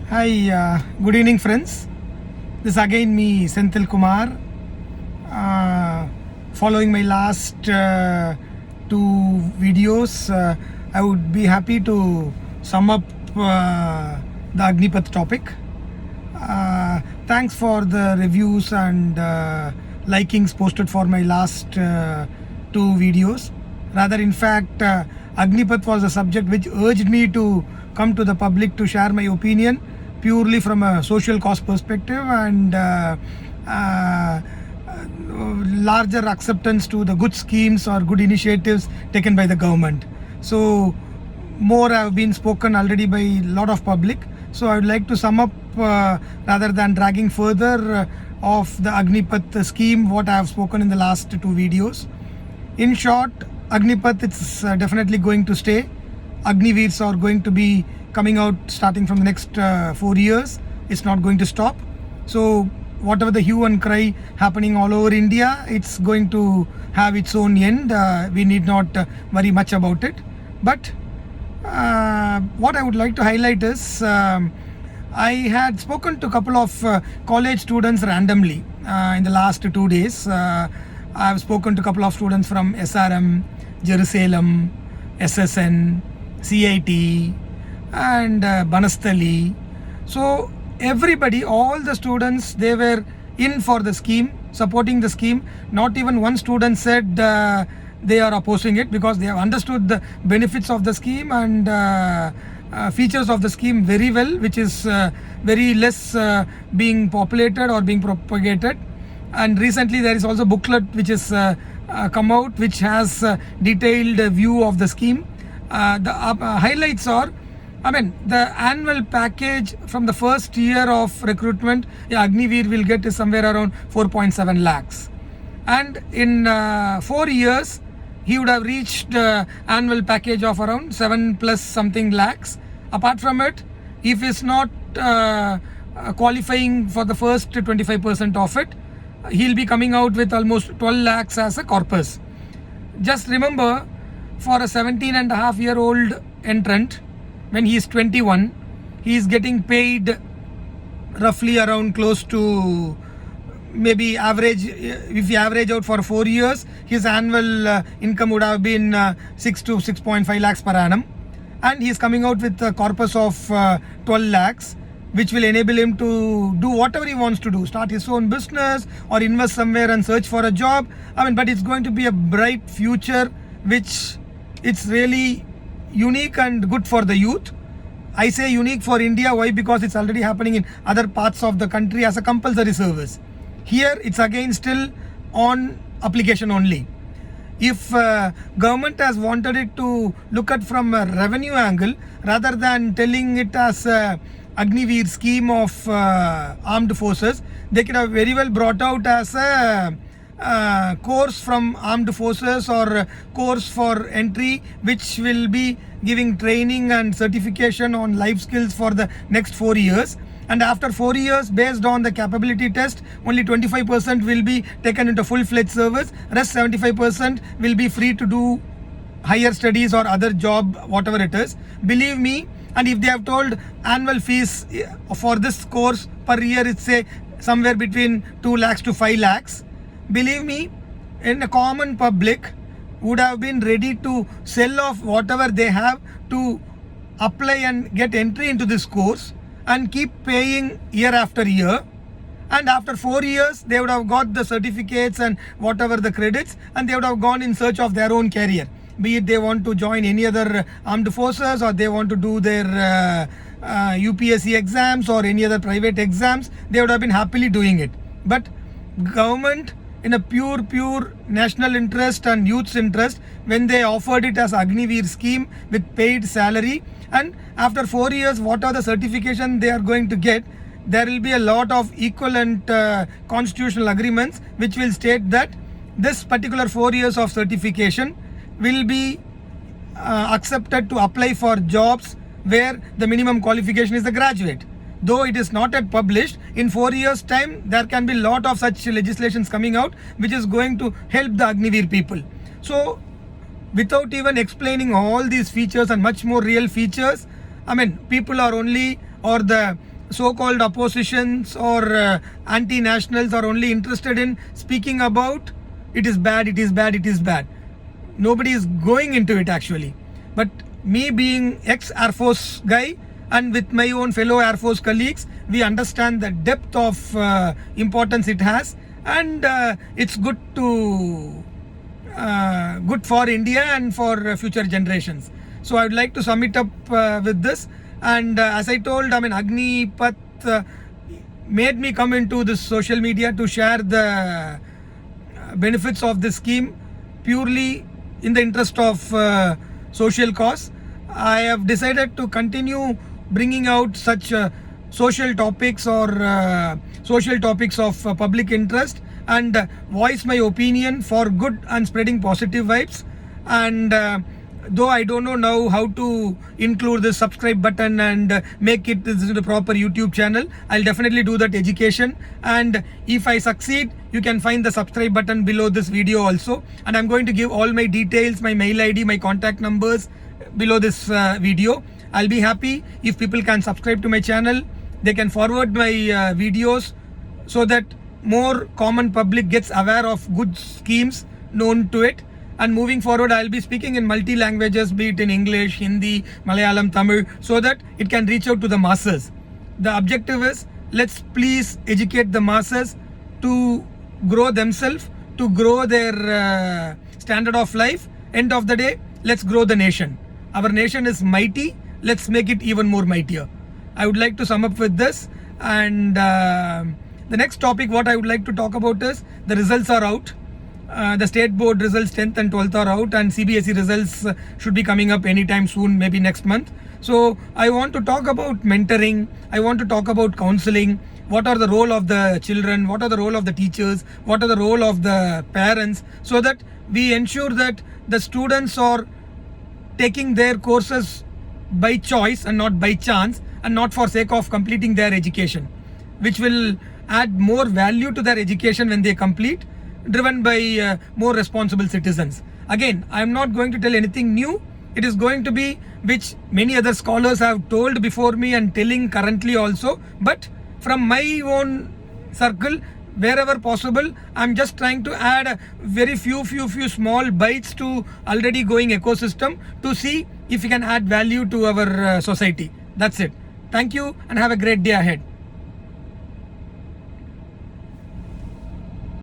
Hi, good evening, friends. This is again me, Senthil Kumar. Following my last two videos, I would be happy to sum up the Agnipath topic. Thanks for the reviews and likings posted for my last two videos. Rather, in fact, Agnipath was a subject which urged me to come to the public to share my opinion purely from a social cause perspective and larger acceptance to the good schemes or good initiatives taken by the government. So more have been spoken already by a lot of public. So I would like to sum up rather than dragging further of the Agnipath scheme what I have spoken in the last two videos. In short, Agnipath it's definitely going to stay. Agniveers are going to be coming out starting from the next 4 years. It's not going to stop. So whatever the hue and cry happening all over India, it's going to have its own end. We need not worry much about it. But what I would like to highlight is I had spoken to a couple of college students randomly in the last 2 days. I've spoken to a couple of students from SRM, Jerusalem, SSN, CIT and Banastali. So everybody, all the students, they were in for the scheme, supporting the scheme. Not even one student said they are opposing it because they have understood the benefits of the scheme and features of the scheme very well, which is very less being populated or being propagated. And recently there is also a booklet which is come out which has a detailed view of the scheme. The highlights are, the annual package from the first year of recruitment, Agniveer will get is somewhere around 4.7 lakhs. And in 4 years, he would have reached annual package of around 7 plus something lakhs. Apart from it, if he's not qualifying for the first 25% of it, he'll be coming out with almost 12 lakhs as a corpus. Just remember, for a 17.5-year-old entrant, when he is 21, he is getting paid roughly around close to maybe average. If you average out for 4 years, his annual income would have been 6 to 6.5 lakhs per annum, and he is coming out with a corpus of 12 lakhs, which will enable him to do whatever he wants to do, start his own business or invest somewhere and search for a job. But it's going to be a bright future, which it's really unique and good for the youth. I say unique for India. Why? Because it's already happening in other parts of the country as a compulsory service. Here it's again still on application only. If government has wanted it to look at from a revenue angle rather than telling it as a Agniveer scheme of armed forces, they could have very well brought out as a course from armed forces or course for entry, which will be giving training and certification on life skills for the next 4 years. And after 4 years, based on the capability test, only 25% will be taken into full-fledged service. Rest 75% will be free to do higher studies or other job, whatever it is. Believe me, and if they have told annual fees for this course per year, it's say somewhere between 2 lakhs to 5 lakhs. Believe me, in a common public would have been ready to sell off whatever they have to apply and get entry into this course and keep paying year after year. And after 4 years, they would have got the certificates and whatever the credits, and they would have gone in search of their own career. Be it they want to join any other armed forces or they want to do their UPSC exams or any other private exams, they would have been happily doing it. But government, in a pure national interest and youth's interest, when they offered it as Agniveer scheme with paid salary, and after 4 years, what are the certification they are going to get, there will be a lot of equivalent constitutional agreements which will state that this particular 4 years of certification will be accepted to apply for jobs where the minimum qualification is the graduate. Though it is not yet published, in 4 years time there can be a lot of such legislations coming out which is going to help the Agniveer people. So without even explaining all these features and much more real features, people are only, or the so-called oppositions or anti-nationals are only interested in speaking about it is bad, it is bad, it is bad. Nobody is going into it actually. But me being ex-Air Force guy and with my own fellow Air Force colleagues, we understand the depth of importance it has, and it's good for India and for future generations. So I would like to sum it up with this. And as I told, Agnipath made me come into this social media to share the benefits of this scheme purely in the interest of social cause. I have decided to continue bringing out such social topics or social topics of public interest and voice my opinion for good and spreading positive vibes. And though I don't know now how to include the subscribe button and make it the proper YouTube channel, I'll definitely do that education. And if I succeed, you can find the subscribe button below this video also. And I'm going to give all my details, my mail ID, my contact numbers below this video. I'll be happy if people can subscribe to my channel. They can forward my videos so that more common public gets aware of good schemes known to it. And moving forward, I'll be speaking in multi languages, be it in English, Hindi, Malayalam, Tamil, so that it can reach out to the masses. The objective is, let's please educate the masses to grow themselves, to grow their standard of life. End of the day, let's grow the nation. Our nation is mighty. Let's make it even more mightier. I would like to sum up with this. And the next topic, what I would like to talk about is the results are out. The state board results 10th and 12th are out, and CBSE results should be coming up anytime soon, maybe next month. So I want to talk about mentoring. I want to talk about counseling. What are the role of the children? What are the role of the teachers? What are the role of the parents? So that we ensure that the students are taking their courses by choice and not by chance, and not for sake of completing their education, which will add more value to their education when they complete, driven by more responsible citizens. Again, I am not going to tell anything new. It is going to be which many other scholars have told before me and telling currently also. But from my own circle, wherever possible, I'm just trying to add a very few small bites to already going ecosystem to see if we can add value to our society. That's it. Thank you and have a great day ahead.